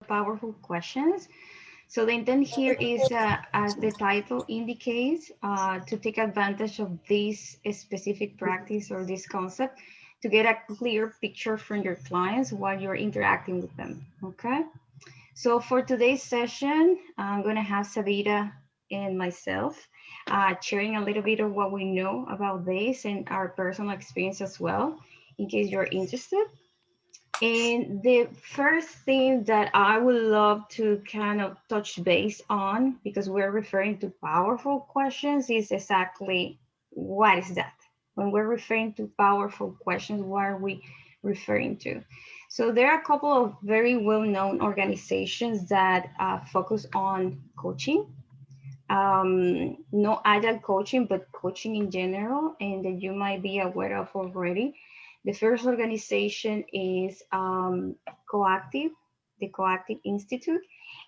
powerful questions. So the intent here is, as the title indicates, to take advantage of this specific practice or this concept to get a clear picture from your clients while you're interacting with them, okay? So for today's session, I'm gonna have Savita and myself sharing a little bit of what we know about this and our personal experience as well, in case you're interested. And the first thing that I would love to kind of touch base on, because we're referring to powerful questions, is exactly what is that? When we're referring to powerful questions, what are we referring to? So there are a couple of very well-known organizations that focus on coaching, not agile coaching, but coaching in general, and that you might be aware of already. The first organization is Coactive, the Coactive Institute.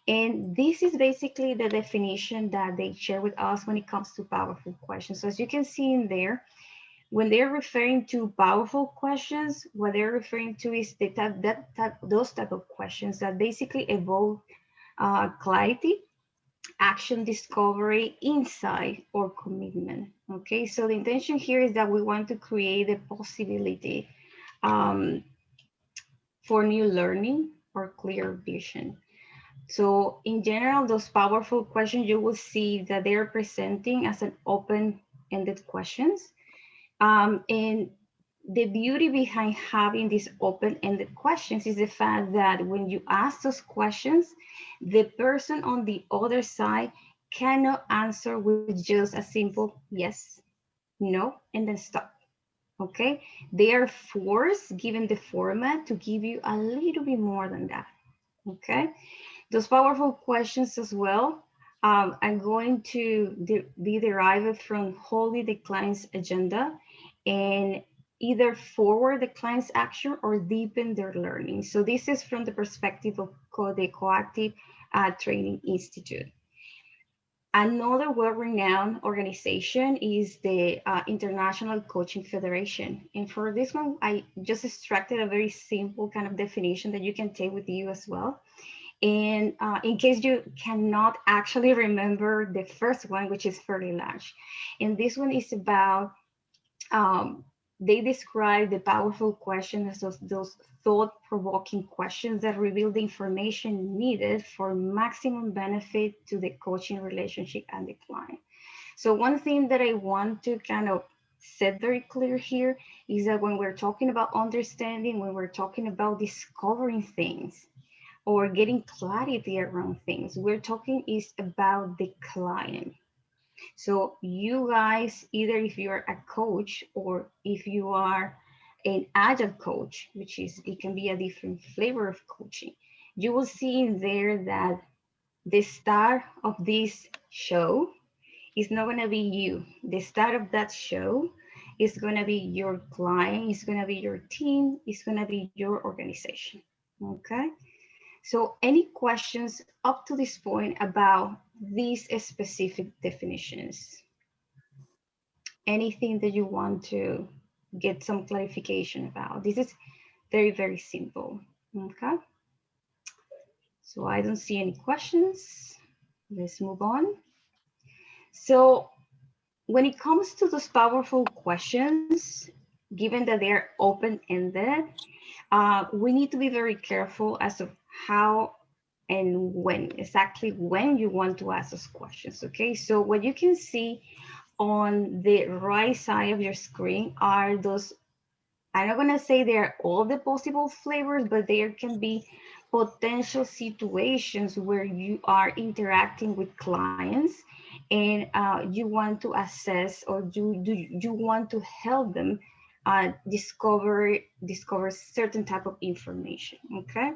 And this is basically the definition that they share with us when it comes to powerful questions. So as you can see in there, when they're referring to powerful questions, what they're referring to is those type of questions that basically evoke clarity, action, discovery, insight, or commitment. Okay, so the intention here is that we want to create a possibility um, for new learning or clear vision. So in general, those powerful questions, you will see that they are presenting as an open-ended questions. And the beauty behind having these open-ended questions is the fact that when you ask those questions, the person on the other side cannot answer with just a simple yes, no, and then stop. Okay, they are forced, given the format, to give you a little bit more than that. Okay, those powerful questions as well are going to be derived from holding the client's agenda and either forward the client's action or deepen their learning. So this is from the perspective of the Coactive Training Institute. Another well-renowned organization is the International Coaching Federation. And for this one, I just extracted a very simple kind of definition that you can take with you as well. And in case you cannot actually remember the first one, which is fairly large. And this one is about, they describe the powerful questions as those thought-provoking questions that reveal the information needed for maximum benefit to the coaching relationship and the client. So one thing that I want to kind of set very clear here is that when we're talking about understanding, when we're talking about discovering things, or getting clarity around things, we're talking is about the client. So you guys, either if you're a coach or if you are an agile coach, which is, it can be a different flavor of coaching, you will see in there that the star of this show is not going to be you. The star of that show is going to be your client, it's going to be your team, it's going to be your organization. Okay. So any questions up to this point about these specific definitions? Anything that you want to get some clarification about? This is very, very simple. Okay. So I don't see any questions. Let's move on. So when it comes to those powerful questions, given that they're open-ended, we need to be very careful as to how and when, exactly when you want to ask those questions, okay? So what you can see on the right side of your screen are those, I'm not gonna say they're all the possible flavors, but there can be potential situations where you are interacting with clients and you want to assess, or you want to help them discover certain type of information. Okay,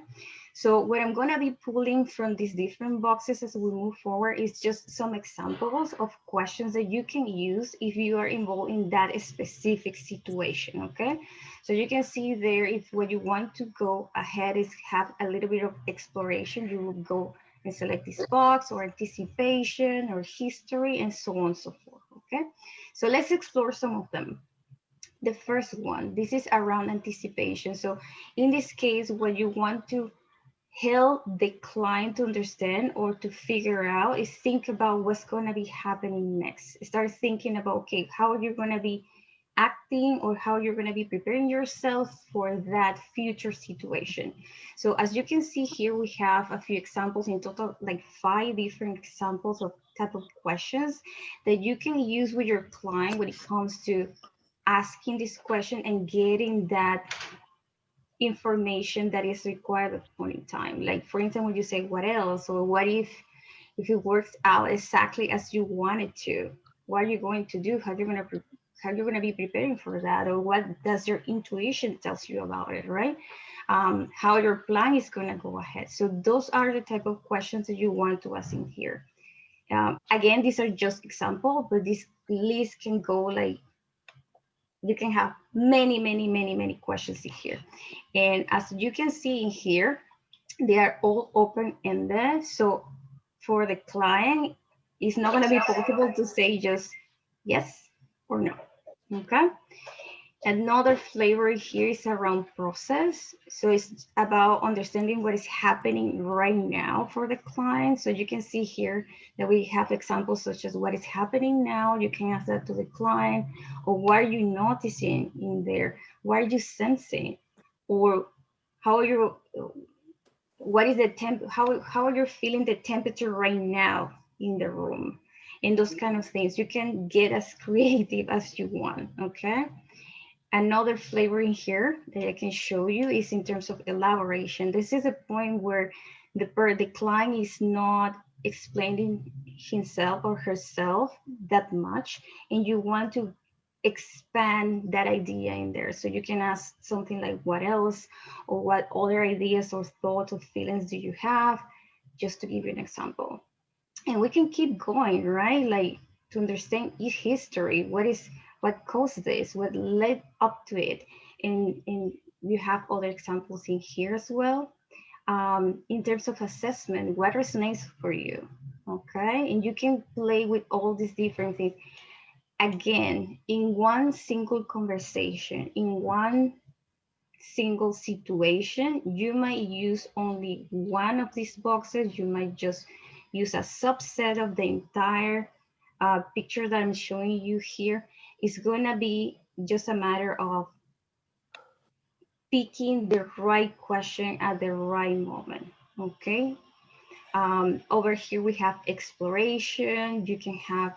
so what I'm going to be pulling from these different boxes as we move forward is just some examples of questions that you can use if you are involved in that specific situation. Okay, so you can see there, if what you want to go ahead is have a little bit of exploration, you will go and select this box, or anticipation, or history, and so on and so forth. Okay, so let's explore some of them. The first one, this is around anticipation. So in this case, what you want to help the client to understand or to figure out is think about what's going to be happening next. Start thinking about, okay, how you're going to be acting or how you're going to be preparing yourself for that future situation. So as you can see here, we have a few examples in total, like 5 different examples of type of questions that you can use with your client when it comes to asking this question and getting that information that is required at the point in time. Like for instance, when you say what else, or what if it works out exactly as you wanted to, what are you going to do? How you're gonna be preparing for that, or what does your intuition tells you about it, right? How your plan is gonna go ahead. So those are the type of questions that you want to ask in here. Again, these are just examples, but this list can go like you can have many questions in here. And as you can see in here, they are all open-ended. So for the client, it's not going to be possible to say just yes or no. Okay. Another flavor here is around process. So it's about understanding what is happening right now for the client. So you can see here that we have examples such as what is happening now. You can ask that to the client, or what are you noticing in there? What are you sensing? Or how are you, what is the temp, how are you feeling the temperature right now in the room? And those kind of things. You can get as creative as you want, okay? Another flavor in here that I can show you is in terms of elaboration. This is a point where the client is not explaining himself or herself that much, and you want to expand that idea in there. So you can ask something like, what else, or what other ideas or thoughts or feelings do you have, just to give you an example. And we can keep going, right? Like to understand its history, what caused this, what led up to it. And you have other examples in here as well. In terms of assessment, what resonates for you? Okay, and you can play with all these different things. Again, in one single conversation, in one single situation, you might use only one of these boxes. You might just use a subset of the entire picture that I'm showing you here. It's going to be just a matter of picking the right question at the right moment. Okay. Over here we have exploration. You can have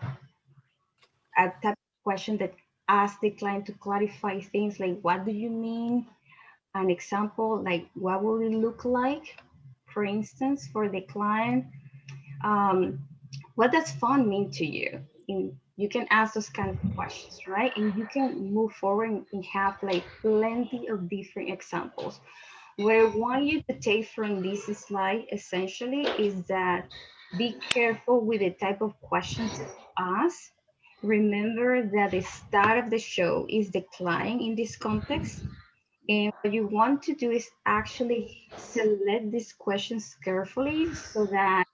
a type of question that asks the client to clarify things like, what do you mean? An example, like what will it look like, for instance, for the client. Um, what does fun mean to you? You can ask those kind of questions, right? And you can move forward and have like plenty of different examples. What I want you to take from this slide essentially is that be careful with the type of questions that you ask. Remember that the start of the show is the client in this context. And what you want to do is actually select these questions carefully so that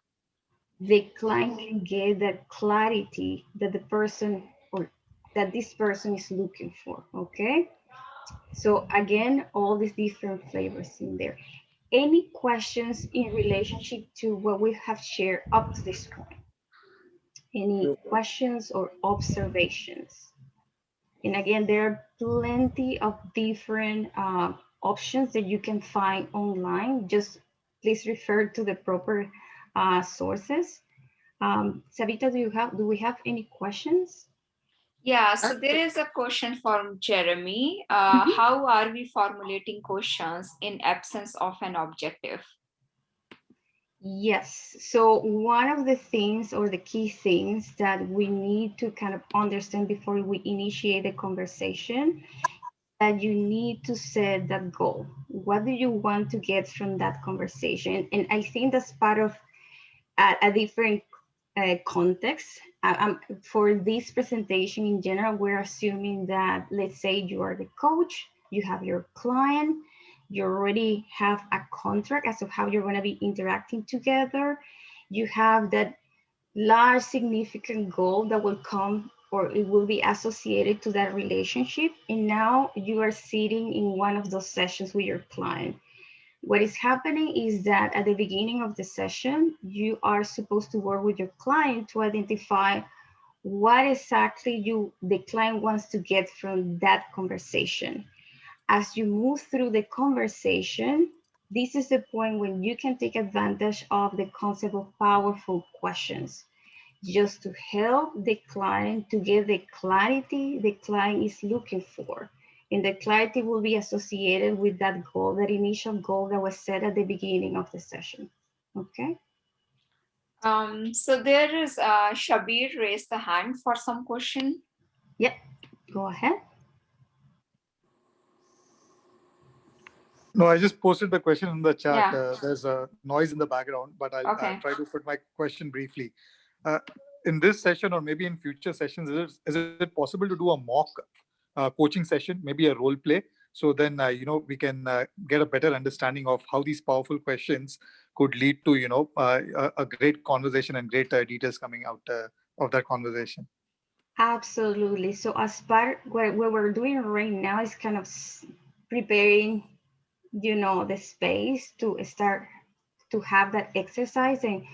the client can get that clarity that the person or that this person is looking for. Okay. So again, all these different flavors in there. Any questions in relationship to what we have shared up to this point? Any questions or observations? And again, there are plenty of different options that you can find online. Just please refer to the proper sources. Savita, do we have any questions? Yeah, so there is a question from Jeremy. Mhm. How are we formulating questions in absence of an objective? Yes. So one of the things or the key things that we need to kind of understand before we initiate the conversation, that you need to set that goal. What do you want to get from that conversation? And I think that's part of a different context. For this presentation in general, we're assuming that, let's say you are the coach, you have your client, you already have a contract as of how you're going to be interacting together. You have that large significant goal that will come or it will be associated to that relationship. And now you are sitting in one of those sessions with your client. What is happening is that at the beginning of the session, you are supposed to work with your client to identify what exactly the client wants to get from that conversation. As you move through the conversation, this is the point when you can take advantage of the concept of powerful questions, just to help the client to get the clarity the client is looking for. And the clarity will be associated with that goal, that initial goal that was set at the beginning of the session. Okay? So there is Shabir raised the hand for some question. Yep, go ahead. No, I just posted the question in the chat. Yeah. There's a noise in the background, but I'll Okay. try to put my question briefly. Uh, in this session, or maybe in future sessions, is it possible to do a mock coaching session, maybe a role play? So then, we can get a better understanding of how these powerful questions could lead to, a great conversation and great details coming out of that conversation. Absolutely. So as part what we're doing right now is kind of preparing, the space to start to have that exercise. And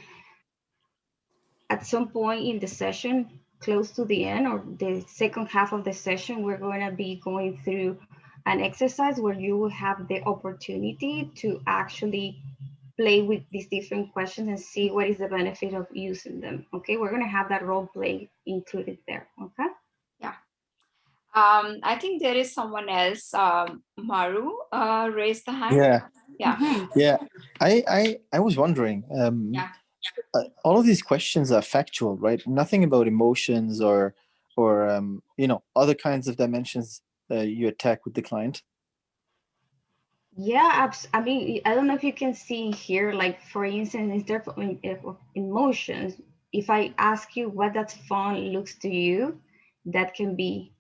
at some point in the session, close to the end or the second half of the session, we're going to be going through an exercise where you will have the opportunity to actually play with these different questions and see what is the benefit of using them. Okay, we're going to have that role play included there. Okay. Yeah. I think there is someone else. Maru raised the hand. Yeah, Yeah. yeah. I was wondering. Yeah. All of these questions are factual, right? Nothing about emotions or other kinds of dimensions you attack with the client. Yeah, I mean, I don't know if you can see here, like for instance, in terms of emotions, if I ask you what that font looks to you, that can be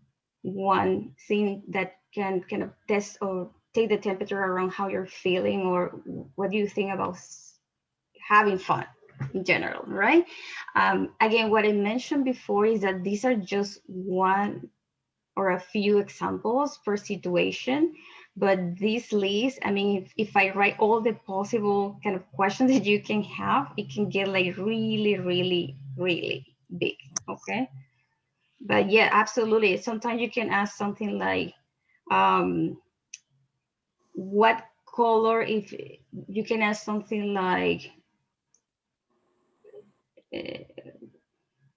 one thing that can kind of test or take the temperature around how you're feeling or what do you think about having fun in general, right? Again, what I mentioned before is that these are just one or a few examples per situation. But this list, I mean, if I write all the possible kind of questions that you can have, it can get like really, really, really big. Okay. But yeah, absolutely. Sometimes you can ask something like, what color, if you can ask something like, uh,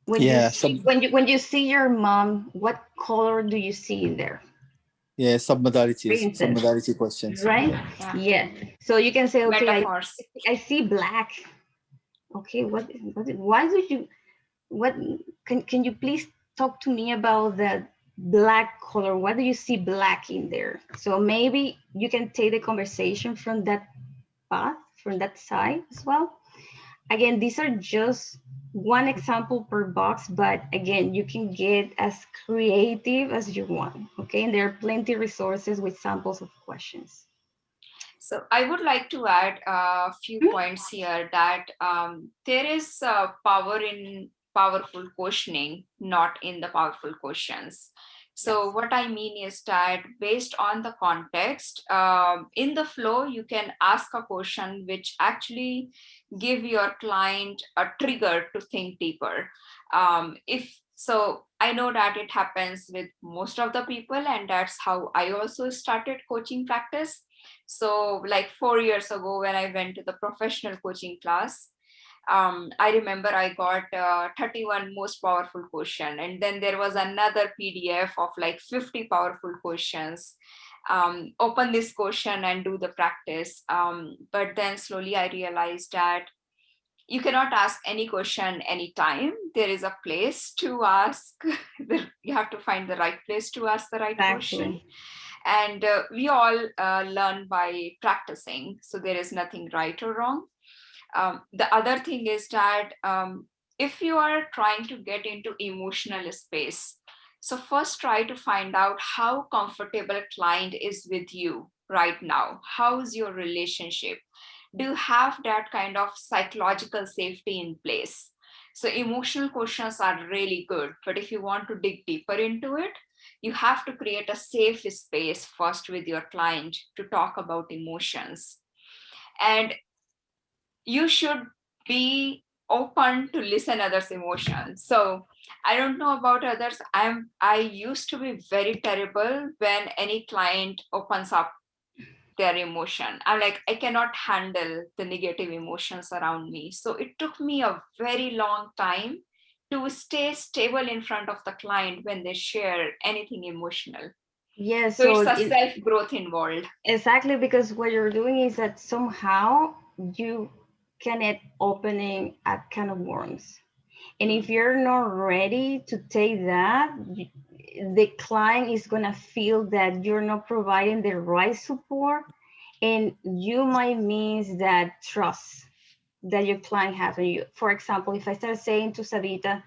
Yeah, some when you see your mom, what color do you see in there? yeah For instance, submodality questions. right? Yeah, Yeah. Yeah. So you can say, okay, Metaphors. I see black. Okay, why did you, what, can you please talk to me about the black color? Why do you see black in there? So maybe you can take the conversation from that path, from that side as well. Again, these are just one example per box, but again, you can get as creative as you want. Okay, and there are plenty resources with samples of questions. So I would like to add a few points here that there is power in powerful questioning, not in the powerful questions. So Yes. what I mean is that based on the context, in the flow, you can ask a question which actually give your client a trigger to think deeper. If so, I know that it happens with most of the people, and that's how I also started coaching practice. So, like 4 years ago, when I went to the professional coaching class, I remember I got 31 most powerful question, and then there was another PDF of like 50 powerful questions. Open this question and do the practice. But then slowly I realized that you cannot ask any question anytime. There is a place to ask. You have to find the right place to ask the right question. Exactly. And we all learn by practicing, so there is nothing right or wrong. The other thing is that if you are trying to get into emotional space, so first try to find out how comfortable client is with you right now. How's your relationship? Do you have that kind of psychological safety in place? So emotional questions are really good, but if you want to dig deeper into it, you have to create a safe space first with your client to talk about emotions. And you should be open to listen others' emotions. So I don't know about others. I used to be very terrible when any client opens up their emotion. I'm like, I cannot handle the negative emotions around me. So it took me a very long time to stay stable in front of the client when they share anything emotional. Yes, So so it's a self growth involved. exactly, because what you're doing is that somehow you cannot opening a can of worms. And if you're not ready to take that, the client is going to feel that you're not providing the right support. And you might miss that trust that your client has on you. For example, if I start saying to Savita,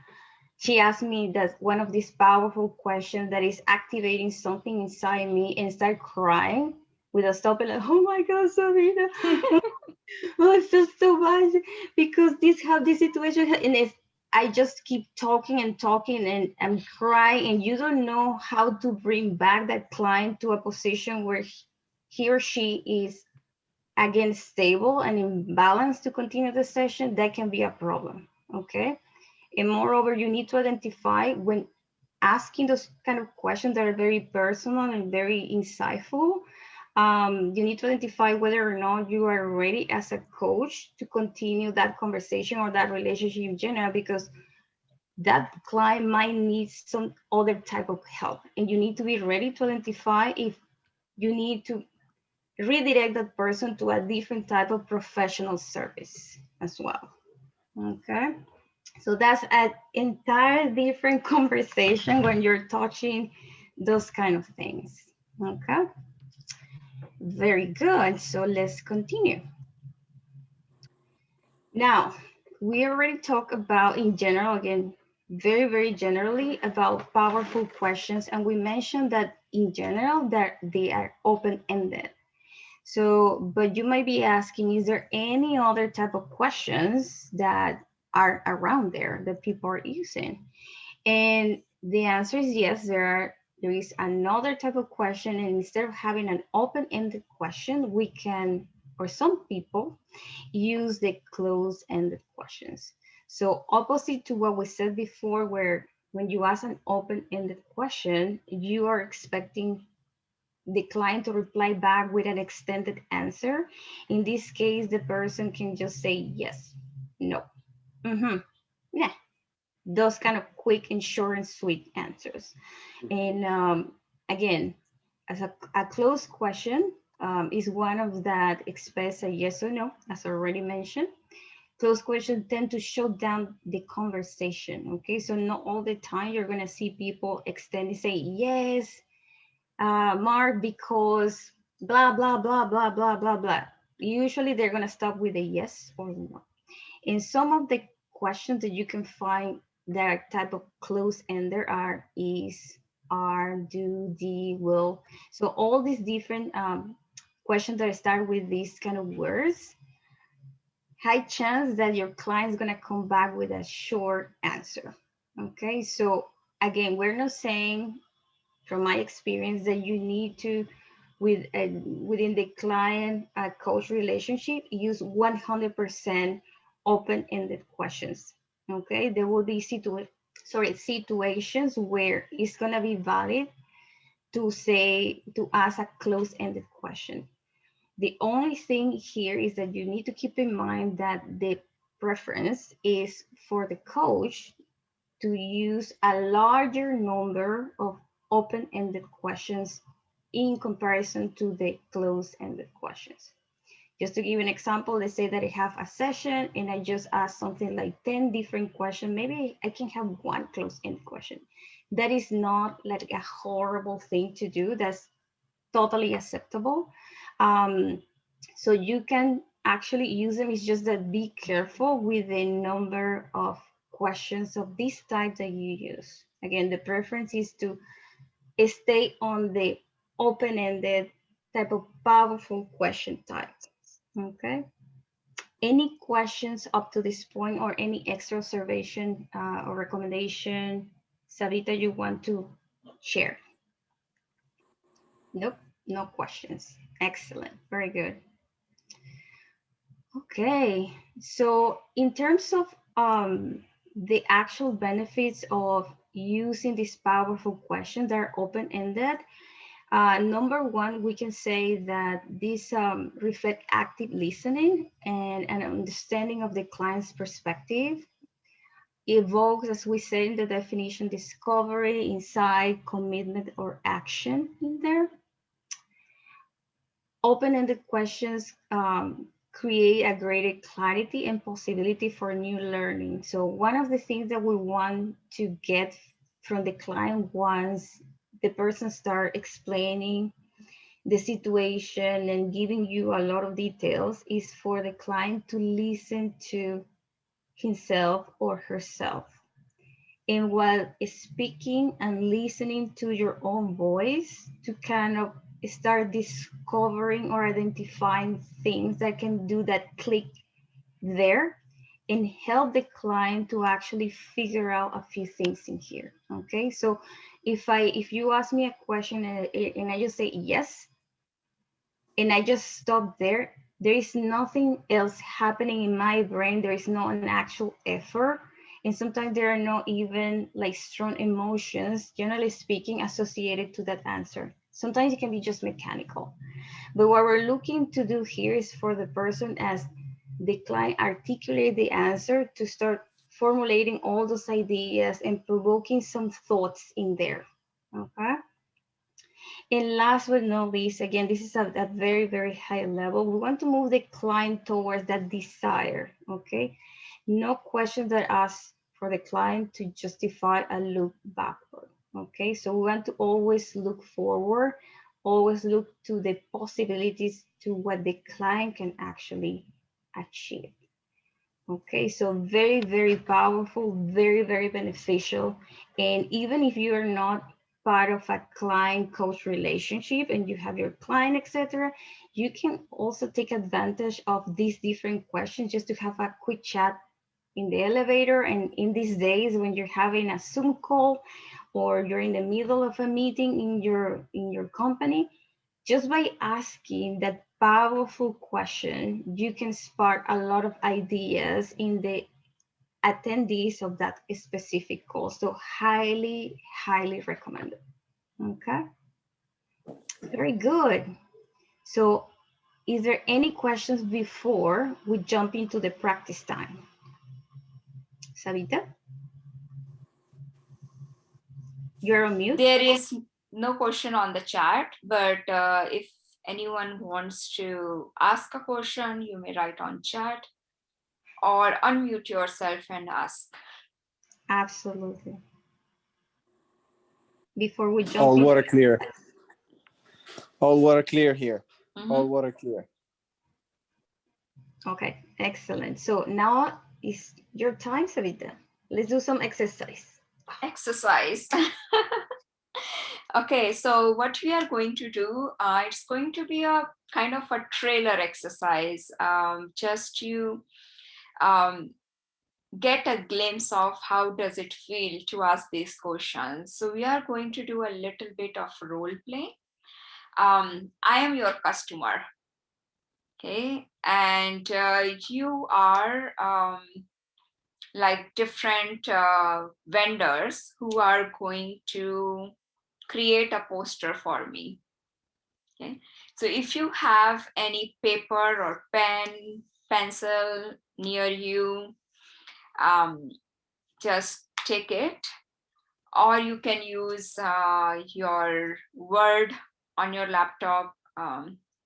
she asked me that one of these powerful questions that is activating something inside me and start crying without stopping, like, oh my God, Savita, oh, I feel so bad because this situation, and if I just keep talking and talking and I'm crying, and you don't know how to bring back that client to a position where he or she is again stable and in balance to continue the session, that can be a problem. Okay. And moreover, you need to identify when asking those kind of questions that are very personal and very insightful. You need to identify whether or not you are ready as a coach to continue that conversation or that relationship in general, because that client might need some other type of help. And you need to be ready to identify if you need to redirect that person to a different type of professional service as well. Okay. So that's an entire different conversation when you're touching those kind of things. Okay, very good. So let's continue. Now, we already talked about in general, again, very, very generally about powerful questions. And we mentioned that in general that they are open-ended. So, but you might be asking, is there any other type of questions that are around there that people are using? And the answer is yes, there is another type of question, and instead of having an open-ended question, we can, or some people use the closed-ended questions. So opposite to what we said before, where when you ask an open-ended question, you are expecting the client to reply back with an extended answer. In this case, the person can just say yes, no, mm-hmm, yeah, those kind of quick and short and sweet answers. And again, as a closed question is one of that express a yes or no, as I already mentioned. Closed questions tend to shut down the conversation. Okay, so not all the time you're gonna see people extend and say yes, Mark, because blah blah blah blah blah blah blah. Usually they're gonna stop with a yes or no. In some of the questions that you can find that type of close-ended are is, are, do, the, will. So all these different questions that start with these kind of words, high chance that your client is gonna come back with a short answer. Okay, so again, we're not saying from my experience that you need to within the client coach relationship use 100% open-ended questions. Okay, there will be situations where it's going to be valid to ask a close-ended question. The only thing here is that you need to keep in mind that the preference is for the coach to use a larger number of open-ended questions in comparison to the closed-ended questions. Just to give you an example, let's say that I have a session and I just ask something like 10 different questions. Maybe I can have one closed-ended question. That is not like a horrible thing to do. That's totally acceptable. Um, so you can actually use them. It's just that be careful with the number of questions of this type that you use. Again, the preference is to stay on the open-ended type of powerful question type. Okay. Any questions up to this point or any extra observation or recommendation, Savita, you want to share? Nope, no questions. Excellent, very good. Okay, so in terms of the actual benefits of using these powerful questions that are open-ended, number one, we can say that these reflect active listening and an understanding of the client's perspective. Evokes, as we said in the definition, discovery, insight, commitment, or action in there. Open-ended questions create a greater clarity and possibility for new learning. So one of the things that we want to get from the client once the person start explaining the situation and giving you a lot of details is for the client to listen to himself or herself. And while speaking and listening to your own voice, to kind of start discovering or identifying things that can do that click there and help the client to actually figure out a few things in here. Okay, so if you ask me a question and I just say yes, and I just stop there, there is nothing else happening in my brain. There is no an actual effort. And sometimes there are not even like strong emotions, generally speaking, associated to that answer. Sometimes it can be just mechanical. But what we're looking to do here is for the person as the client articulate the answer to start formulating all those ideas and provoking some thoughts in there. Okay. And last but not least, again, this is at a very, very high level. We want to move the client towards that desire, okay? No questions that ask for the client to justify a look backward, okay? So we want to always look forward, always look to the possibilities to what the client can actually achieve. Okay, so very, very powerful, very, very beneficial. And even if you are not part of a client coach relationship and you have your client, etc., you can also take advantage of these different questions just to have a quick chat in the elevator. And in these days when you're having a Zoom call or you're in the middle of a meeting in your company, just by asking that powerful question, you can spark a lot of ideas in the attendees of that specific call. So highly, highly recommended. Okay, very good. So is there any questions before we jump into the practice time? Savita? You're on mute. There is no question on the chat, but if anyone wants to ask a question, you may write on chat or unmute yourself and ask. Absolutely. Before we jump All in. water clear. All water clear here. Mhm. All water clear. Okay, excellent. So now is your time, Savita. Let's do some exercise. Exercise. Okay, so what we are going to do, it's going to be a kind of a trailer exercise, just to get a glimpse of how does it feel to ask these questions. So we are going to do a little bit of role play. I am your customer, okay, and you are like different vendors who are going to create a poster for me. Okay, so if you have any paper or pen, pencil near you, just take it, or you can use your Word on your laptop.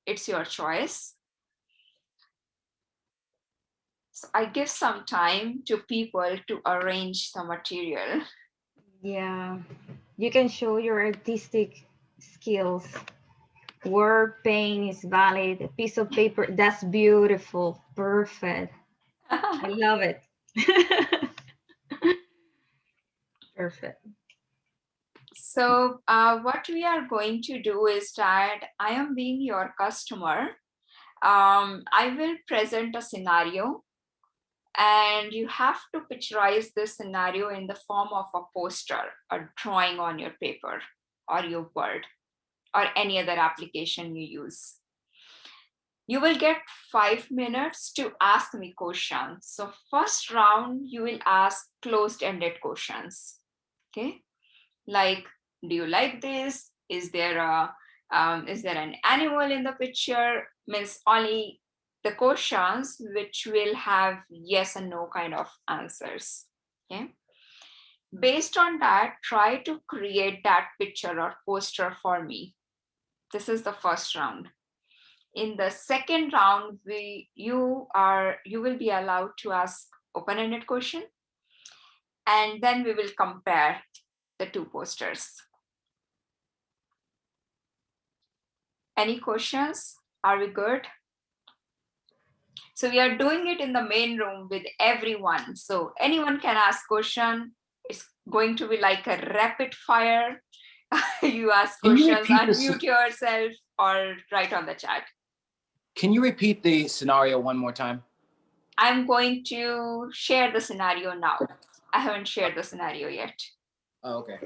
It's your choice. So I give some time to people to arrange the material. Yeah, you can show your artistic skills. Word paint is valid. A piece of paper, that's beautiful. Perfect. I love it. Perfect. So what we are going to do is that I am being your customer. I will present a scenario, and you have to picturize this scenario in the form of a poster, a drawing on your paper or your Word or any other application you use. You will get 5 minutes to ask me questions. So first round, you will ask closed-ended questions. Okay, like, do you like this? Is there an animal in the picture? Means only the questions which will have yes and no kind of answers. Okay. Based on that, try to create that picture or poster for me. This is the first round. In the second round, you will be allowed to ask open-ended question, and then we will compare the two posters. Any questions? Are we good? So we are doing it in the main room with everyone. So anyone can ask question. It's going to be like a rapid fire. You ask Can you questions, repeat this? unmute yourself or write on the chat. Can you repeat the scenario one more time? I'm going to share the scenario now. I haven't shared the scenario yet. Oh, okay.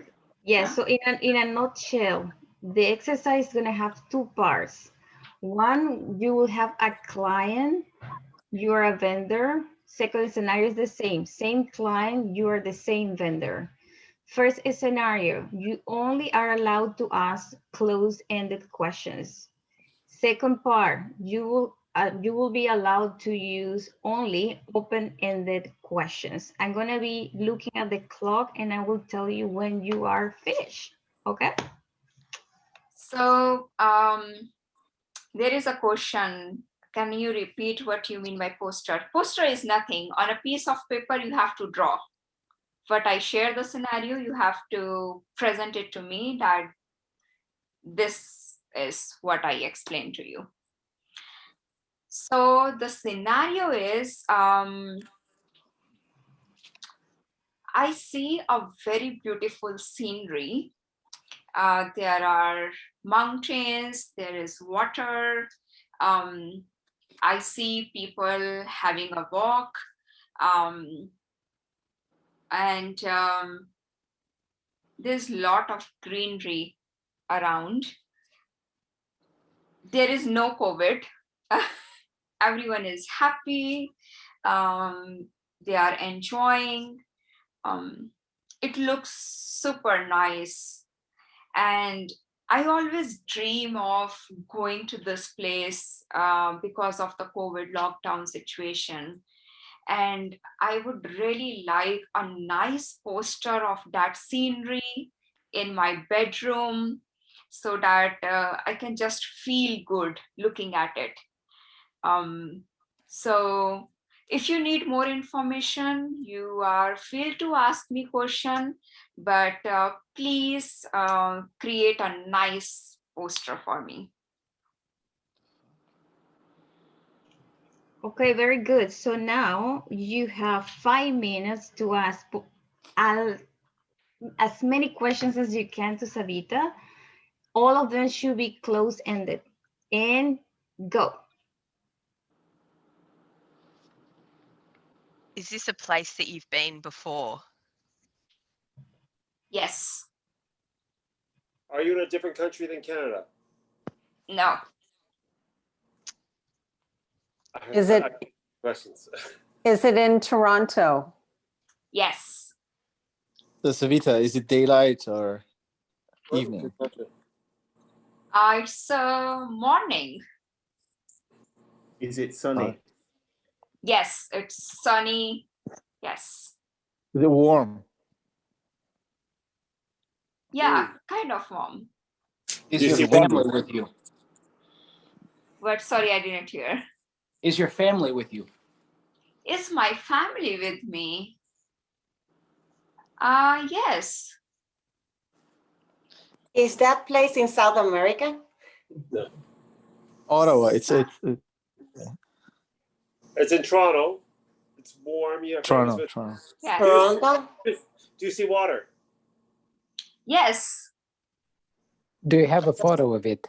Yeah, so in a nutshell, the exercise is going to have two parts. One, you will have a client, you are a vendor. Second scenario is the same client, you are the same vendor. First scenario, you only are allowed to ask closed-ended questions. Second part, you will be allowed to use only open-ended questions. I'm gonna be looking at the clock and I will tell you when you are finished, okay? So there is a question. Can you repeat what you mean by poster? Poster is nothing. On a piece of paper, you have to draw. But I share the scenario, you have to present it to me that this is what I explained to you. So the scenario is, I see a very beautiful scenery. There are mountains, there is water. I see people having a walk. And there's a lot of greenery around. There is no COVID. Everyone is happy. They are enjoying. It looks super nice. And I always dream of going to this place because of the COVID lockdown situation. And I would really like a nice poster of that scenery in my bedroom so that I can just feel good looking at it. So if you need more information, you are free to ask me question, but please create a nice poster for me. Okay, very good. So now you have 5 minutes to ask as many questions as you can to Savita. All of them should be close-ended. And go. Is this a place that you've been before? Yes. Are you in a different country than Canada? No. Is it- questions? Is it in Toronto? Yes. So Savita, is it daylight or evening? It's morning. Is it sunny? Yes, it's sunny. Yes. Is it warm? Yeah, kind of warm. Is You your see family windows. with you? But sorry, I didn't hear. Is your family with you? Is my family with me? Yes. Is that place in South America? No. Ottawa. It's in Toronto. It's warm. You have friends Toronto. with- Toronto. Yes. Toronto? Do you see water? Yes. Do you have a photo of it?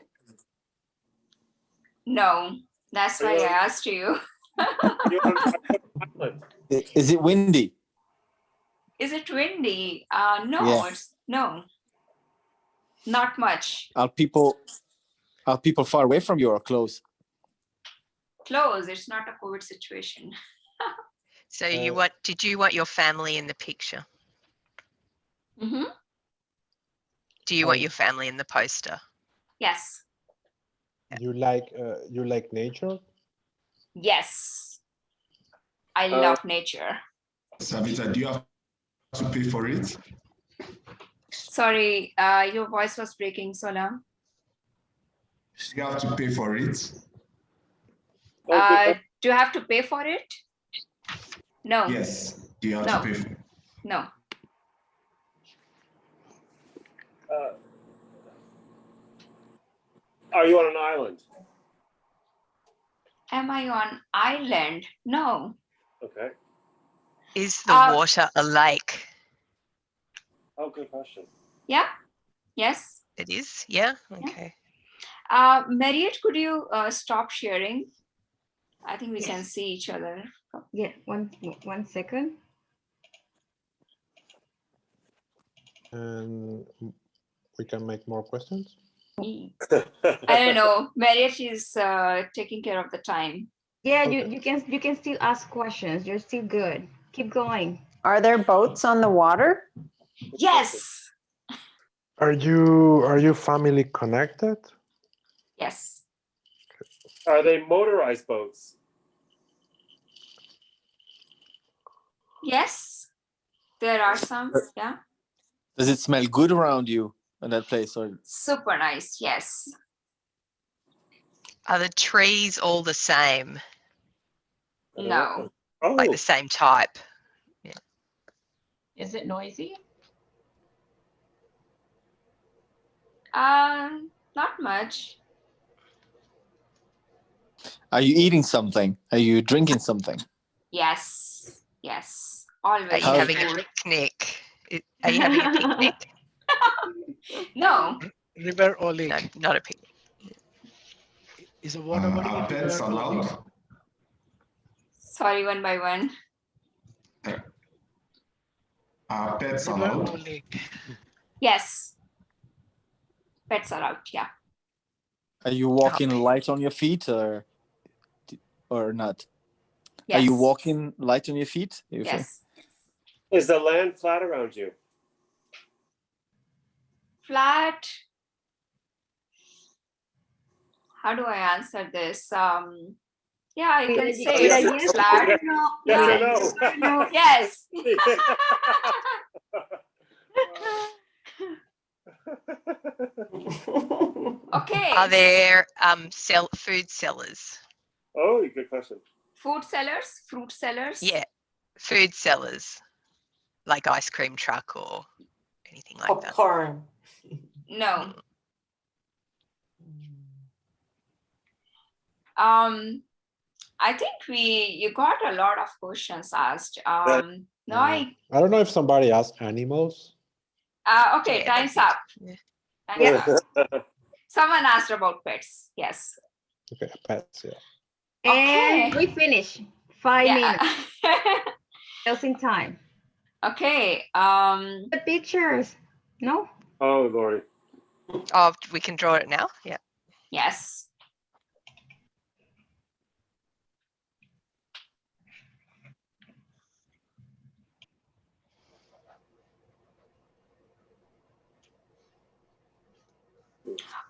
No. That's why I asked you. You're on an island. Is it windy? Is it windy? No, Yeah. no. Not much. Are people far away from you or close? close. It's not a COVID situation. So did you want your family in the picture? Mm-hmm. Do you want your family in the poster? Yes. You like nature? Yes. I love nature. Savita, do you have to pay for it? Sorry, your voice was breaking, Sola. Do you have to pay for it? Do you have to pay for it? No. Yes. Do you have to pay for it? No. Are you on an island? Am I on island? No. Okay. Is the water a lake? Oh, good question. Yeah. Yes. It is. Yeah. Okay. Marriott, could you stop sharing? I think we can see each other. Yeah. One second. And we can make more questions. I don't know. Marriott is taking care of the time. Yeah, you can still ask questions. You're still good. Keep going. Are there boats on the water? Yes. Are you family connected? Yes. Are they motorized boats? Yes. There are some. Yeah. Does it smell good around you in that place? Or Super nice. Yes. Are the trees all the same? No. Like the same type? Yeah. Is it noisy? Not much. are you eating something? Are you drinking something? Yes. Yes. Always. Are you having a picnic? Are you having a picnic? No. River or lake? No, not a picnic. Is a water body Are pets allowed? Sorry, one by one. Are pets River allowed? or lake? Yes. Pets are out. Yeah. Are you walking light on your feet or not? Yes. Are you walking light on your feet? Yes. Is the land flat around you? Flat. How do I answer this? Yeah, I can say it's flat. Yes or no? Yes. Okay. Are there food sellers? Oh, good question. Food sellers? Fruit sellers? Yeah, food sellers, like ice cream truck or anything like that. Popcorn. No. I think you got a lot of questions asked. No, I don't know if somebody asked animals. okay, Yeah, time's up. Yeah. Time's up. Someone asked about pets. Yes. Okay, pets, yeah. And Okay. we finish. 5 minutes. Closing time. Okay. The pictures. No? Oh, Lori. Oh, we can draw it now? Yeah. Yes.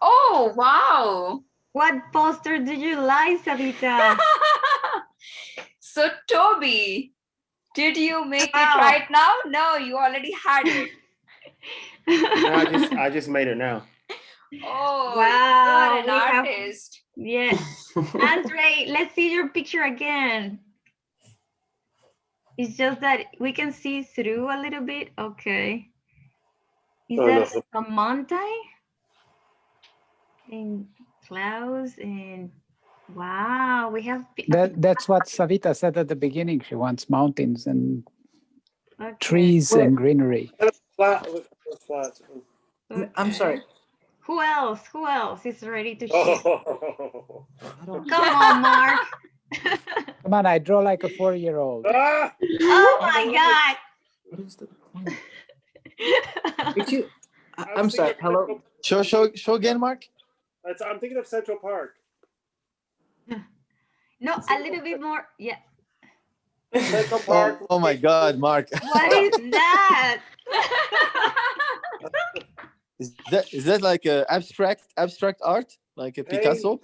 Oh, wow. What poster do you like, Savita? So, Toby, did you make it right now? No, you already had it. No, I just made it now. Oh, Wow, you're an artist. Yes. Andre, let's see your picture again. It's just that we can see through a little bit. Okay. Is that a mountain? And clouds and wow, we have That's what Savita said at the beginning. She wants mountains and trees Well, and greenery. Flat. Okay. I'm sorry. Who else is ready to share? Oh. Come on, Mark. Come on, I draw like a 4-year-old. Ah! Oh my God. What is the point? Did you? I'm sorry. Hello. Show again, Mark. I'm thinking of Central Park. No, a little bit more. Yeah. Central Park. Oh my God, Mark. What is that? Is that like a abstract art, like a Picasso?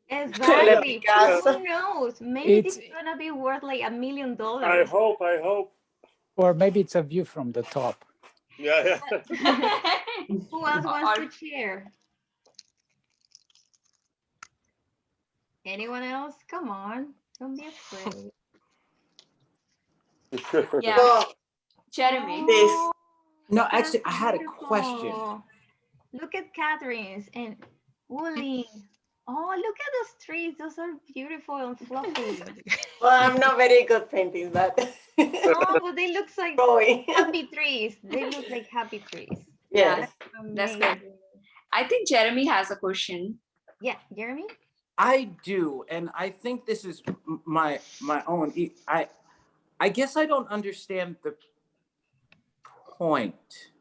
Exactly. Picasso. Who knows? Maybe this It's, is gonna be worth like $1 million. I hope. or maybe it's a view from the top. Yeah. Who else wants Or- to share? Anyone else? Come on, don't be afraid. Yeah, No, Jeremy. this. No, That's actually, I had a question. beautiful. Look at Catherine's and Wooly. Oh, look at those trees. Those are beautiful and fluffy. Well, I'm not very good painting, but Oh, but they look like going. happy trees. They look like happy trees. Yes. That's good. Amazing. I think Jeremy has a question. Yeah, Jeremy? I do, and I think this is my own. I guess I don't understand the point,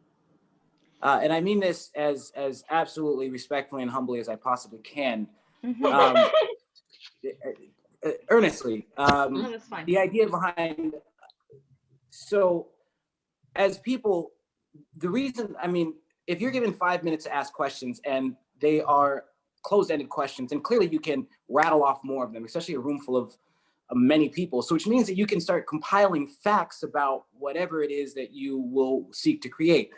and I mean this as absolutely respectfully and humbly as I possibly can. Earnestly, No, that's fine. the idea behind. So, as people, the reason, I mean, if you're given 5 minutes to ask questions and they are closed-ended questions, and clearly you can rattle off more of them, especially a room full of many people. So which means that you can start compiling facts about whatever it is that you will seek to create.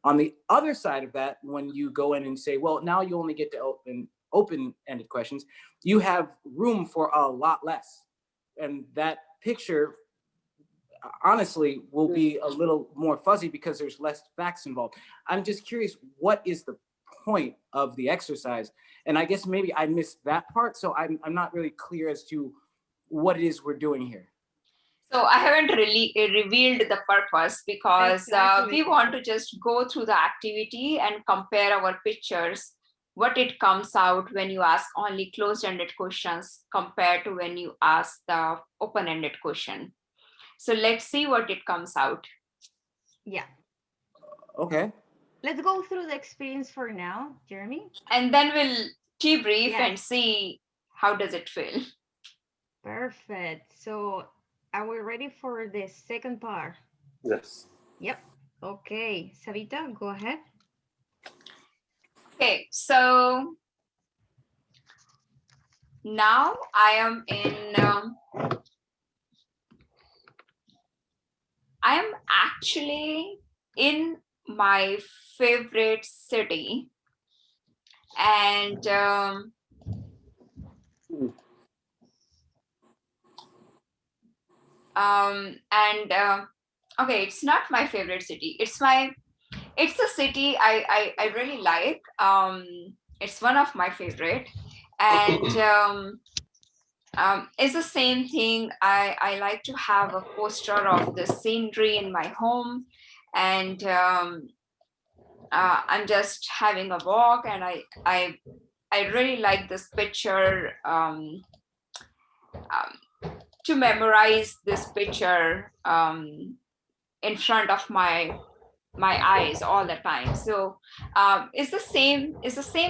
On the other side of that, when you go in and say, well, now you only get to open-ended questions, you have room for a lot less. And that picture, honestly, will be a little more fuzzy because there's less facts involved. I'm just curious, what is the point of the exercise? And I guess maybe I missed that part, so I'm not really clear as to what it is we're doing here. So I haven't really revealed the purpose because we want to just go through the activity and compare our pictures, what it comes out when you ask only closed-ended questions compared to when you ask the open-ended question. So let's see what it comes out. Yeah. Okay. Let's go through the experience for now, Jeremy. And then we'll debrief Yes. and see how does it feel. Perfect. So are we ready for the second part? Yes. Yep. Okay. Savita, go ahead. Okay, so now I am I am actually in my favorite city, and okay, it's not my favorite city. It's a city I really like. It's one of my favorite, and it's the same thing. I like to have a poster of the scenery in my home, and I'm just having a walk, and I really like this picture. To memorize this picture in front of my eyes all the time. So it's the same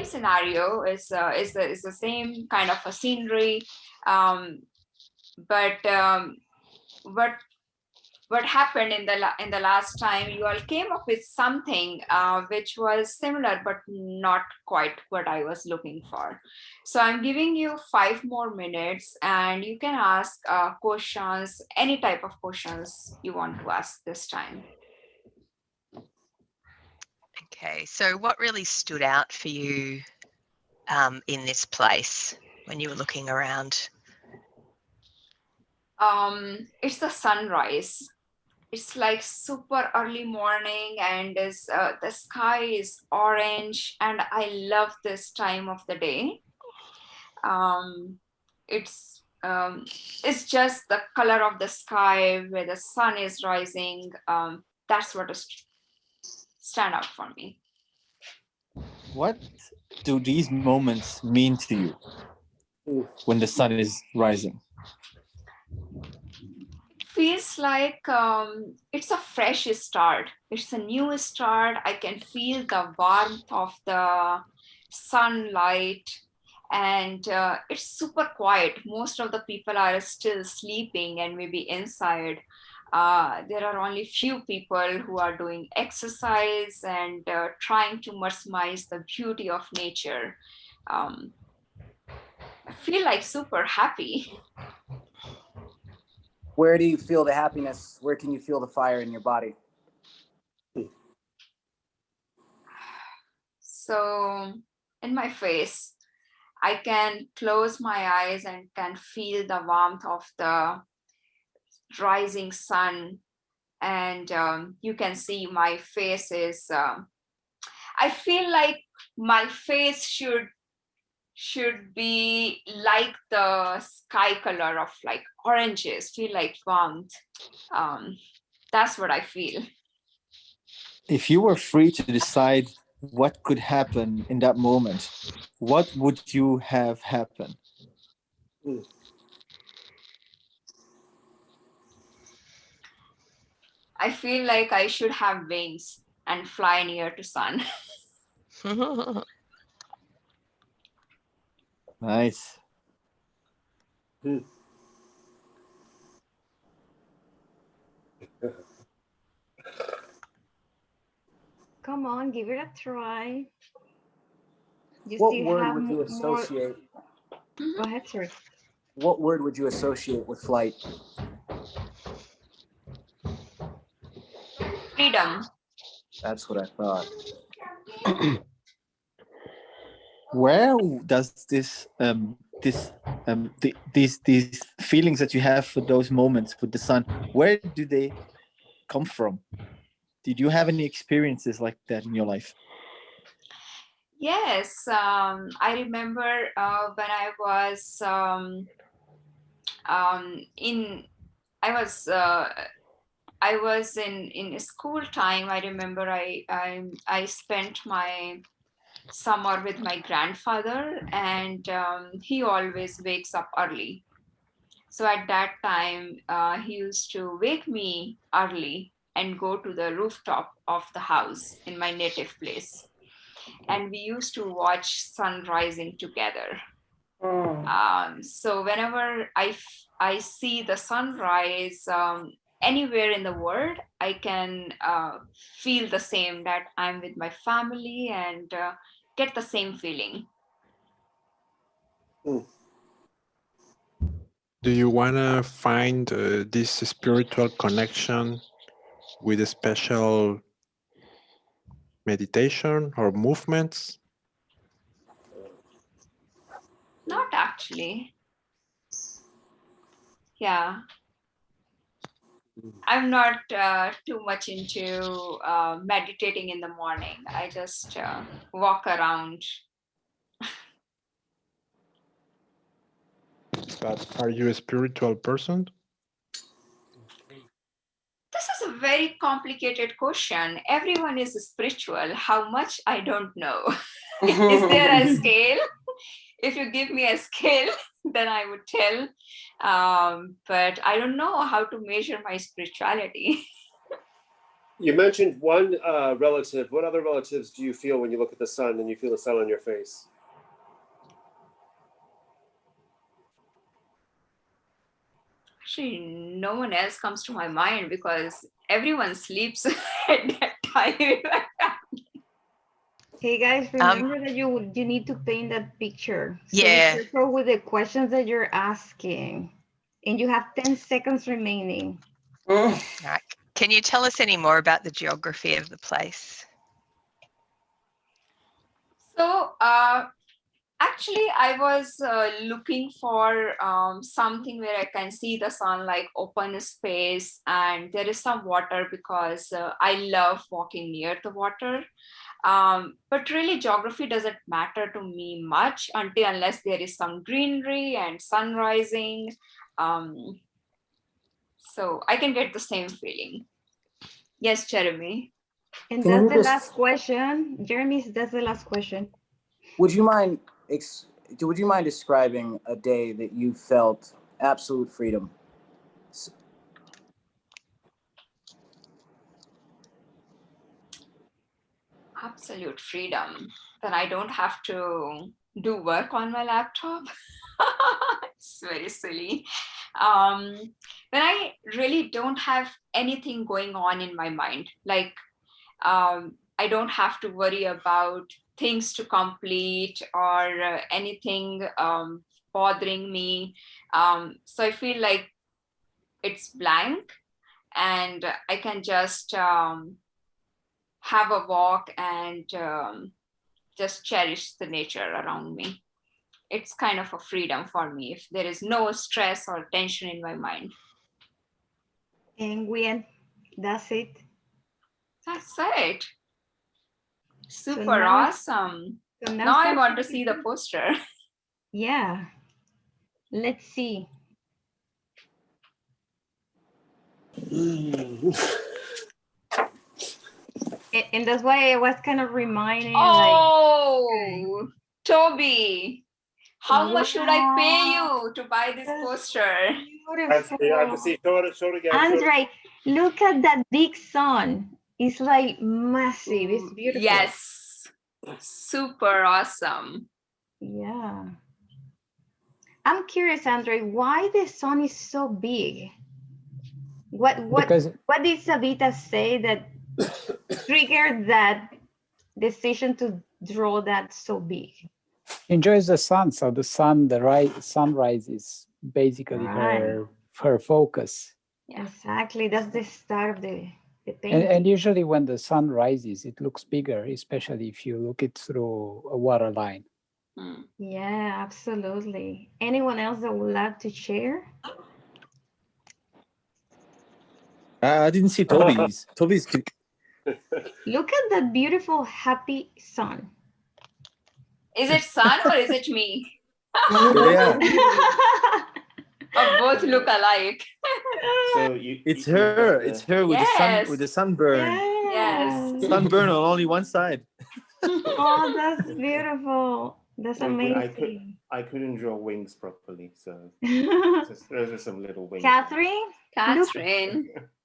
scenario. It's the same kind of a scenery, but what happened in the last time, you all came up with something which was similar but not quite what I was looking for. So I'm giving you 5 more minutes, and you can ask questions, any type of questions you want to ask this time. Okay, so what really stood out for you in this place when you were looking around? It's the sunrise. It's like super early morning, and the sky is orange, and I love this time of the day. It's just the color of the sky where the sun is rising. That's what is stand out for me. What do these moments mean to you when the sun is rising? Feels like it's a fresh start. It's a new start. I can feel the warmth of the sunlight, and it's super quiet. Most of the people are still sleeping and maybe inside. There are only few people who are doing exercise and trying to maximize the beauty of nature. um, I feel like super happy. Where do you feel the happiness? Where can you feel the fire in your body? So in my face, I can close my eyes and can feel the warmth of the rising sun. And you can see my face is, I feel like my face should be like the sky color of like oranges, feel like warmth. That's what I feel. If you were free to decide what could happen in that moment, what would you have happen? I feel like I should have wings and fly near to sun. Nice. Come on, give it a try. You What still word have would you more. associate? Go ahead, sorry. What word would you associate with flight? Freedom. That's what I thought. Where does these feelings that you have for those moments with the sun, where do they come from? Did you have any experiences like that in your life? Yes, I remember when I was in, I was in school time. I remember I spent my summer with my grandfather, and he always wakes up early. So at that time, he used to wake me early and go to the rooftop of the house in my native place. And we used to watch sun rising together. So whenever I see the sunrise anywhere in the world, I can feel the same, that I'm with my family and get the same feeling. Do you want to find this spiritual connection with a special meditation or movements? Not actually. Yeah. I'm not too much into meditating in the morning. I just walk around. But are you a spiritual person? This is a very complicated question. Everyone is spiritual. How much? I don't know. Is there a scale? If you give me a scale, then I would tell. But I don't know how to measure my spirituality. You mentioned one relative. What other relatives do you feel when you look at the sun and you feel the sun on your face? Actually, no one else comes to my mind because everyone sleeps at that time. Hey guys, remember that you need to paint that picture. So Yeah. be careful with the questions that you're asking. And you have 10 seconds remaining. All right. Can you tell us any more about the geography of the place? So actually, I was looking for something where I can see the sun, like open space, and there is some water because I love walking near the water. But really, geography doesn't matter to me much unless there is some greenery and sun rising. So I can get the same feeling. Yes, Jeremy. And Can that's you the just- last question. Jeremy, that's the last question. Would you mind describing a day that you felt absolute freedom? Absolute freedom, that I don't have to do work on my laptop. It's very silly. When I really don't have anything going on in my mind, like I don't have to worry about things to complete or anything bothering me. So I feel like it's blank, and I can just have a walk and just cherish the nature around me. It's kind of a freedom for me if there is no stress or tension in my mind. And that's it. That's it. Super now awesome. So now I want to see the poster. Yeah. Let's see. And that's why I was kind of reminding. Oh, Toby, how much should I pay you to buy this poster? Beautiful. I have to see. Show it again. Andre, look at that big sun. It's like massive. It's beautiful. Yes. Super awesome. Yeah. I'm curious, Andre, why the sun is so big? What did Savita say that triggered that decision to draw that so big? Enjoys the sun, so the sunrise is basically her focus. Yeah. Exactly, that's the start of the painting. And usually when the sun rises, it looks bigger, especially if you look it through a water line. Yeah, absolutely. Anyone else that would like to share? I didn't see Toby's. Toby's. Look at that beautiful, happy sun. Is it sun or is it me? Yeah. Or both look alike. So it's her. It's her with the sunburn. Yes. Sunburn on only one side. Oh, that's beautiful. That's amazing. I couldn't draw wings properly, so those are some little wings. Catherine?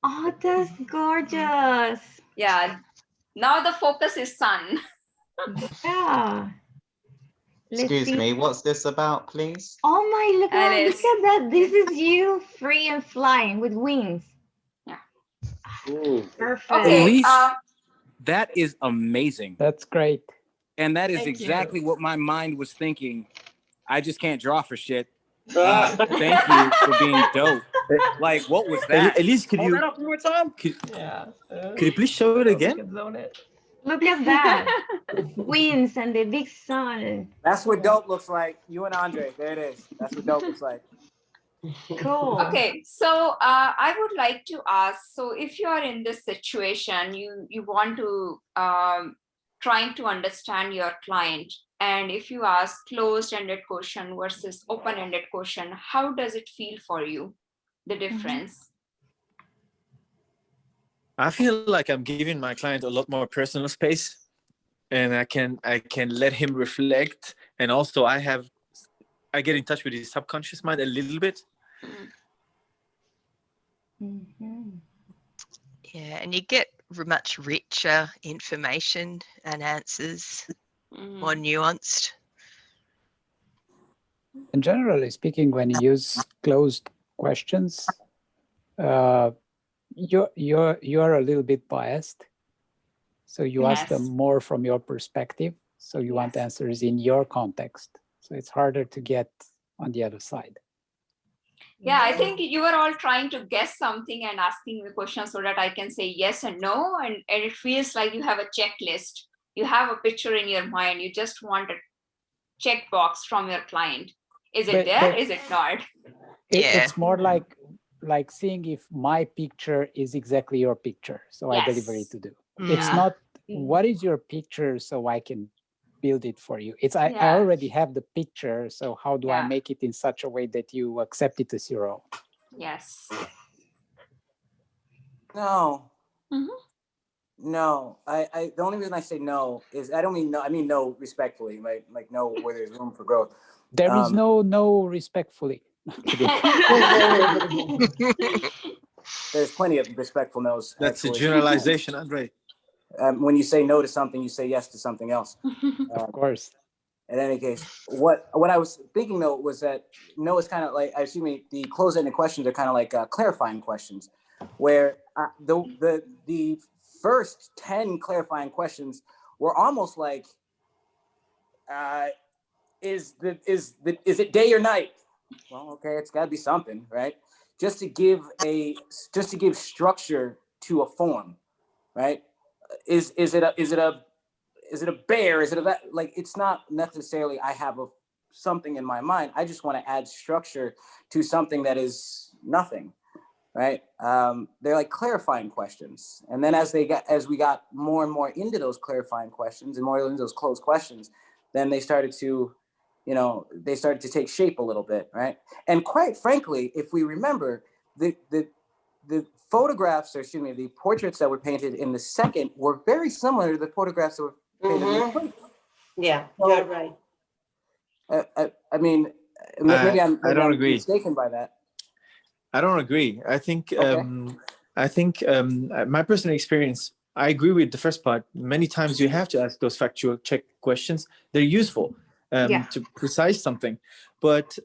Oh, that's gorgeous. Yeah. Now the focus is sun. Yeah. Excuse me, what's this about, please? Oh my, look at that. This is you free and flying with wings. Yeah. Ooh. Perfect. Okay. Elise, that is amazing. That's great. And that is Thank exactly you. what my mind was thinking. I just can't draw for shit. Thank you for being dope. Like, what was that? Elise, could Hold you that up one more time? Could you please show it again? Look at that. Winds and the big sun. That's what dope looks like. You and Andre, there it is. That's what dope looks like. Cool. Okay, so I would like to ask, so if you are in this situation, you want to trying to understand your client, and if you ask closed-ended question versus open-ended question, how does it feel for you, the difference? I feel like I'm giving my client a lot more personal space, and I can let him reflect, and also I get in touch with his subconscious mind a little bit. Yeah, and you get much richer information and answers, more nuanced. And generally speaking, when you use closed questions, you're a little bit biased. So you ask them more from your perspective. So you want answers in your context. So it's harder to get on the other side. Yeah, I think you are all trying to guess something and asking the question so that I can say yes and no. And it feels like you have a checklist. You have a picture in your mind. You just want a checkbox from your client. Is it there? Is it not? It's more like seeing if my picture is exactly your picture. So I deliver it to do. It's not what is your picture so I can build it for you. It's I already have the picture, so how do I make it in such a way that you accept it as your own? Yes. No. No. I the only reason I say no is I don't mean no, I mean no respectfully, right? Like no where there's room for growth. There is no respectfully. There's plenty of respectful no's. That's a generalization, Andre. When you say no to something, you say yes to something else. Of course. in any case, what I was thinking though was that Noah's kind of like, excuse me, the close-ended questions are kind of like clarifying questions, where the first 10 clarifying questions were almost like, is it day or night? Well, okay, it's got to be something, right? Just to give structure to a form, right? Is it a bear? Is it a, like, it's not necessarily I have something in my mind. I just want to add structure to something that is nothing, right? They're like clarifying questions. And then as we got more and more into those clarifying questions and more into those closed questions, then they started to take shape a little bit, right? And quite frankly, if we remember, the photographs, or excuse me, the portraits that were painted in the second were very similar to the photographs that were painted in the first. Yeah, So, you're right. I mean, maybe I'm I don't agree. mistaken by that. I don't agree. I think my personal experience, I agree with the first part. Many times you have to ask those factual check questions. They're useful to precise something. But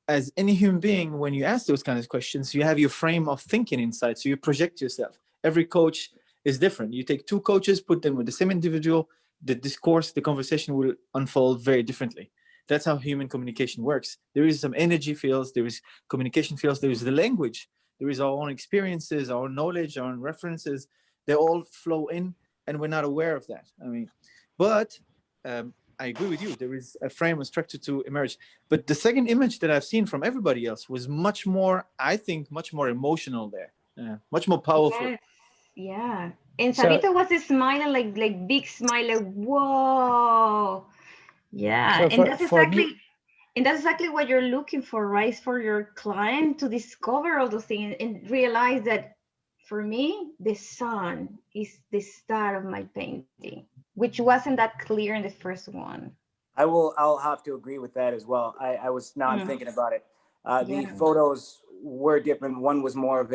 as any human being, when you ask those kinds of questions, you have your frame of thinking inside. So you project yourself. Every coach is different. You take two coaches, put them with the same individual, the discourse, the conversation will unfold very differently. That's how human communication works. There is some energy fields, there is communication fields, there is the language, there is our own experiences, our own knowledge, our own references. They all flow in, and we're not aware of that. I mean, but I agree with you. There is a frame, a structure to emerge. But the second image that I've seen from everybody else was much more, I think, much more emotional there, much more powerful. Yes. Yeah. And Savita was smiling like big smile, like whoa. Yeah. So And that's exactly what you're looking for, right? It's for your client to discover all those things and realize that for me, the sun is the star of my painting, which wasn't that clear in the first one. I'll have to agree with that as well. I'm thinking about it. The photos were different. One was more of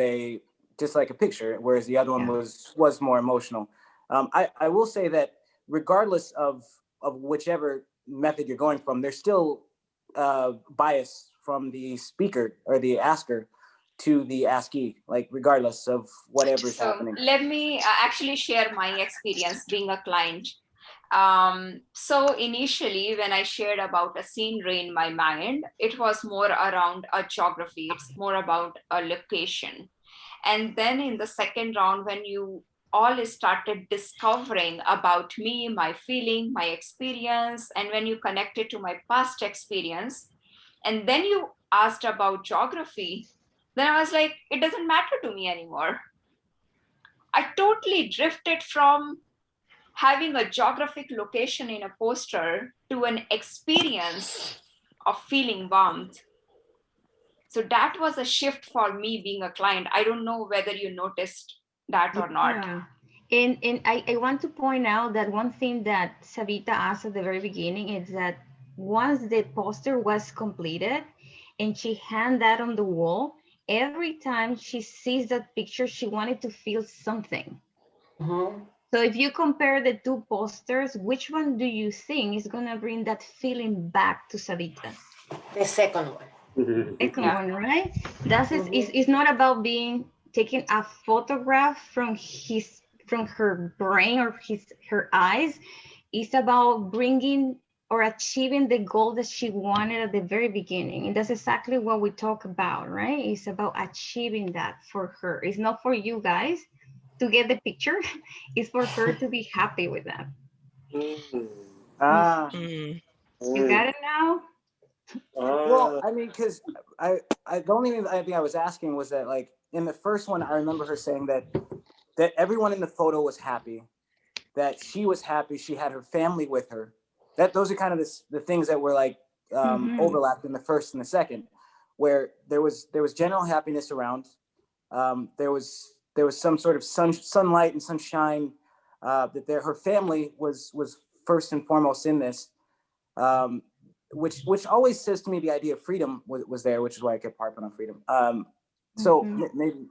just like a picture, whereas the other one was more emotional. I will say that regardless of whichever method you're going from, there's still bias from the speaker or the asker to the askee, like regardless of whatever's happening. Let me actually share my experience being a client. So initially, when I shared about a scenery in my mind, it was more around a geography. It's more about a location. And then in the second round, when you all started discovering about me, my feeling, my experience, and when you connected to my past experience, and then you asked about geography, then I was like, it doesn't matter to me anymore. I totally drifted from having a geographic location in a poster to an experience of feeling warmth. So that was a shift for me being a client. I don't know whether you noticed that or not. And I want to point out that one thing that Savita asked at the very beginning is that once the poster was completed and she hung that on the wall, every time she sees that picture, she wanted to feel something. So if you compare the two posters, which one do you think is going to bring that feeling back to Savita? The second one. Second one, right? It's not about taking a photograph from her brain or her eyes. It's about bringing or achieving the goal that she wanted at the very beginning. And that's exactly what we talk about, right? It's about achieving that for her. It's not for you guys to get the picture. It's for her to be happy with that. You got it now? Well, I mean, because the only thing I was asking was that, like, in the first one, I remember her saying that everyone in the photo was happy, that she was happy, she had her family with her. Those are kind of the things that were like overlapped in the first and the second, where there was general happiness around. There was some sort of sunlight and sunshine. That her family was first and foremost in this. Which always says to me the idea of freedom was there, which is why I kept harping on freedom. So maybe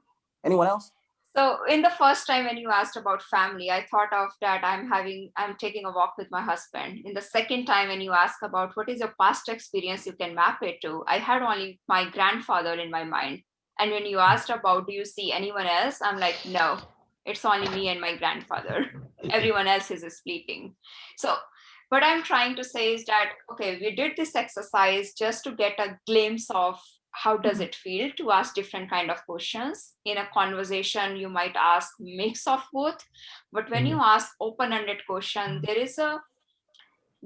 anyone else? So in the first time when you asked about family, I thought of that I'm taking a walk with my husband. In the second time when you ask about what is your past experience, you can map it to, I had only my grandfather in my mind. And when you asked about, do you see anyone else? I'm like, no, it's only me and my grandfather. Everyone else is sleeping. So what I'm trying to say is that, okay, we did this exercise just to get a glimpse of how does it feel to ask different kind of questions. In a conversation, you might ask mix of both, but when you ask open-ended question, there is a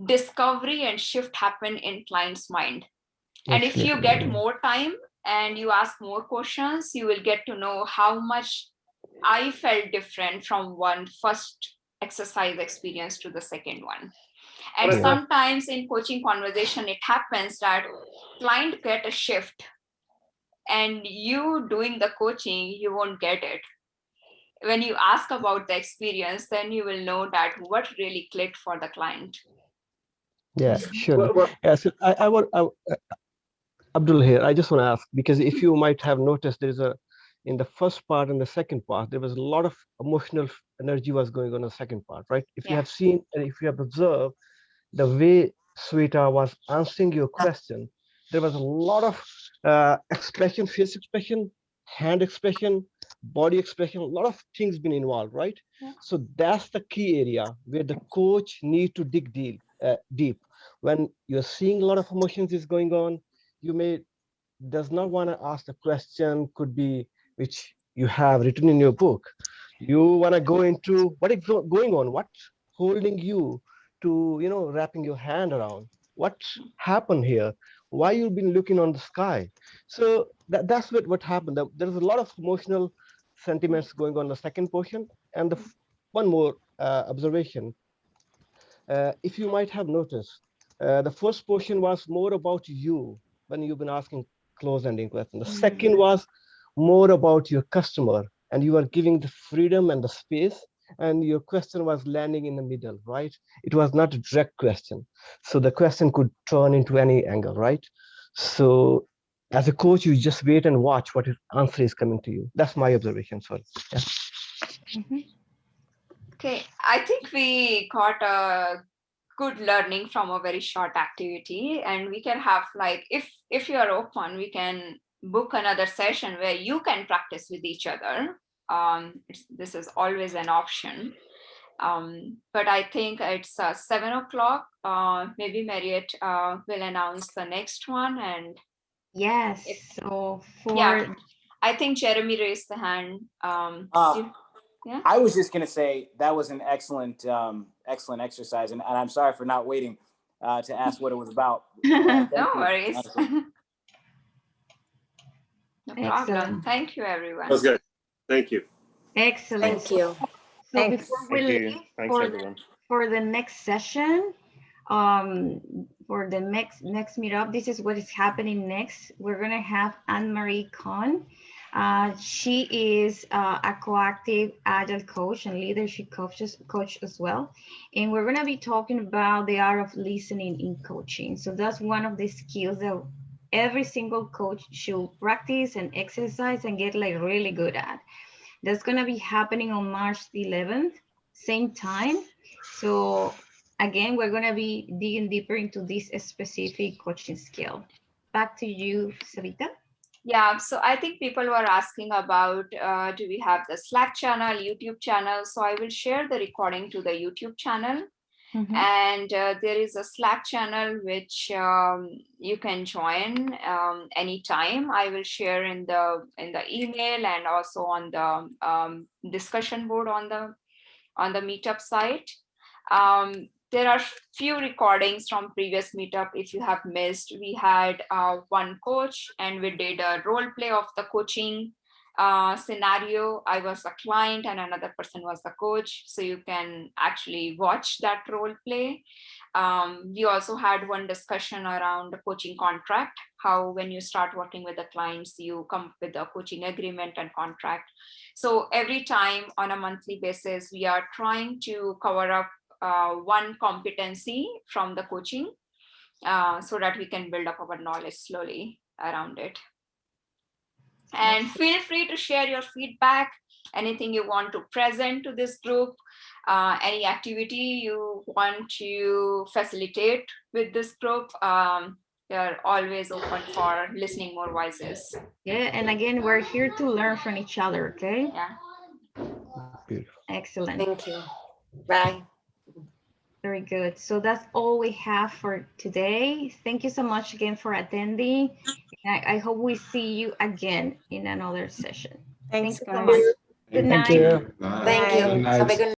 discovery and shift happen in client's mind. And if you get more time and you ask more questions, you will get to know how much I felt different from one first exercise experience to the second one. And sometimes in coaching conversation, it happens that client get a shift, and you doing the coaching, you won't get it. When you ask about the experience, then you will know that what really clicked for the client. Yeah, sure. Yeah, so Abdul here. I just want to ask, because if you might have noticed, in the first part and the second part, there was a lot of emotional energy was going on in the second part, right? If you have seen and if you have observed the way Sweta was answering your question, there was a lot of expression, face expression, hand expression, body expression, a lot of things been involved, right? So that's the key area where the coach need to dig deep. When you're seeing a lot of emotions is going on, you may does not want to ask the question, could be which you have written in your book. You want to go into what is going on, what's holding you to, wrapping your hand around what happened here, why you've been looking on the sky. So that's what happened. There's a lot of emotional sentiments going on in the second portion. And one more observation, if you might have noticed, the first portion was more about you when you've been asking close-ending questions. The second was more about your customer, and you are giving the freedom and the space, and your question was landing in the middle, right? It was not a direct question. So the question could turn into any angle, right? So as a coach, you just wait and watch what answer is coming to you. That's my observation, sorry. Yeah. Okay, I think we got a good learning from a very short activity, and we can have, like, if you are open, we can book another session where you can practice with each other. This is always an option. But I think it's 7 o'clock. Maybe Marriott will announce the next one. And yes, so I think Jeremy raised the hand. Yeah. I was just going to say that was an excellent exercise, and I'm sorry for not waiting to ask what it was about. No worries. No problem. Thank you, everyone. That was good. Thank you. Excellent. Thank you. So before we leave for the next session, for the next meetup, this is what is happening next. We're gonna have Anne-Marie Kahn. She is a coactive agile coach and leadership coach as well. And we're gonna be talking about the art of listening in coaching. So that's one of the skills that every single coach should practice and exercise and get like really good at. That's gonna be happening on March 11th, same time. So again, we're gonna be digging deeper into this specific coaching skill. Back to you, Sarita. Yeah, so I think people were asking about, do we have the Slack channel, YouTube channel? So I will share the recording to the YouTube channel. And there is a Slack channel which you can join anytime. I will share in the email and also on the discussion board on the meetup site. There are few recordings from previous meetup. If you have missed, we had one coach and we did a role play of the coaching scenario. I was a client and another person was the coach. So you can actually watch that role play. We also had one discussion around the coaching contract, how when you start working with the clients, you come up with a coaching agreement and contract. So every time on a monthly basis, we are trying to cover up one competency from the coaching so that we can build up our knowledge slowly around it. And feel free to share your feedback. anything you want to present to this group, any activity you want to facilitate with this group, they're always open for listening more voices. Yeah, and again, we're here to learn from each other, okay? Yeah. Excellent. Thank you. Bye. Very good. So that's all we have for today. Thank you so much again for attending. I hope we see you again in another session. Thanks, Thank you so guys. much. Good Thank night. you. Thank you. Good night. Have a good